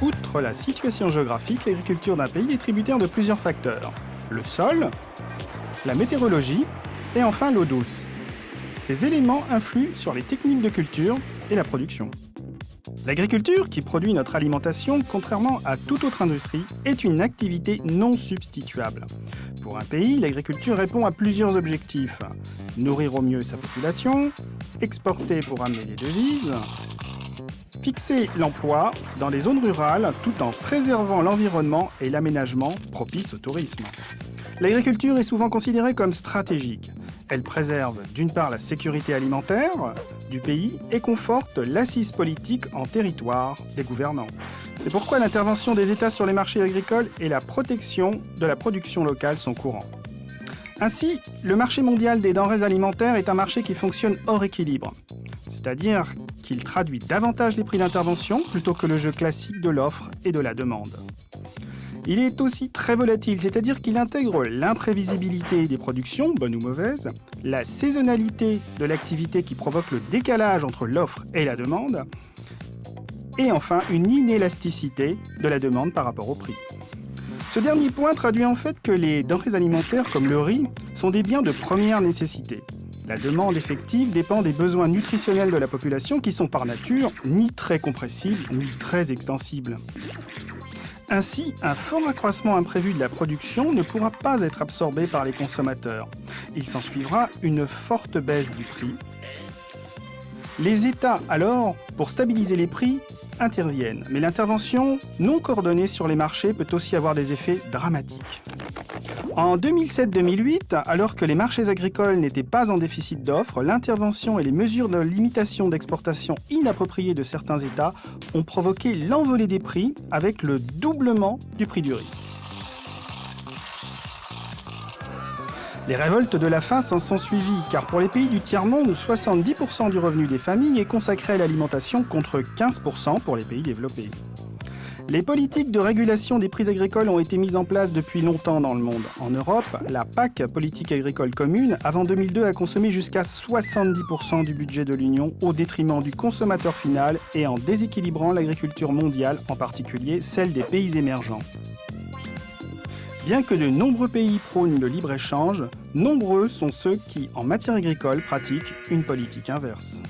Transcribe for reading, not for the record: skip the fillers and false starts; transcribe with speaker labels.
Speaker 1: Outre la situation géographique, l'agriculture d'un pays est tributaire de plusieurs facteurs. Le sol, la météorologie et enfin l'eau douce. Ces éléments influent sur les techniques de culture et la production. L'agriculture, qui produit notre alimentation, contrairement à toute autre industrie, est une activité non substituable. Pour un pays, l'agriculture répond à plusieurs objectifs. Nourrir au mieux sa population, exporter pour amener des devises, fixer l'emploi dans les zones rurales tout en préservant l'environnement et l'aménagement propice au tourisme. L'agriculture est souvent considérée comme stratégique. Elle préserve d'une part la sécurité alimentaire du pays et conforte l'assise politique en territoire des gouvernants. C'est pourquoi l'intervention des États sur les marchés agricoles et la protection de la production locale sont courants. Ainsi, le marché mondial des denrées alimentaires est un marché qui fonctionne hors équilibre, c'est-à-dire qu'il traduit davantage les prix d'intervention plutôt que le jeu classique de l'offre et de la demande. Il est aussi très volatile, c'est-à-dire qu'il intègre l'imprévisibilité des productions, bonnes ou mauvaises, la saisonnalité de l'activité qui provoque le décalage entre l'offre et la demande, et enfin une inélasticité de la demande par rapport au prix. Ce dernier point traduit en fait que les denrées alimentaires comme le riz sont des biens de première nécessité. La demande effective dépend des besoins nutritionnels de la population qui sont par nature ni très compressibles ni très extensibles. Ainsi, un fort accroissement imprévu de la production ne pourra pas être absorbé par les consommateurs. Il s'ensuivra une forte baisse du prix. Les États, alors, pour stabiliser les prix, interviennent. Mais l'intervention non coordonnée sur les marchés peut aussi avoir des effets dramatiques. En 2007-2008, alors que les marchés agricoles n'étaient pas en déficit d'offres, l'intervention et les mesures de limitation d'exportation inappropriées de certains États ont provoqué l'envolée des prix avec le doublement du prix du riz. Les révoltes de la faim s'en sont suivies, car pour les pays du tiers-monde, 70% du revenu des familles est consacré à l'alimentation contre 15% pour les pays développés. Les politiques de régulation des prix agricoles ont été mises en place depuis longtemps dans le monde. En Europe, la PAC, politique agricole commune, avant 2002 a consommé jusqu'à 70% du budget de l'Union au détriment du consommateur final et en déséquilibrant l'agriculture mondiale, en particulier celle des pays émergents. Bien que de nombreux pays prônent le libre-échange, nombreux sont ceux qui, en matière agricole, pratiquent une politique inverse.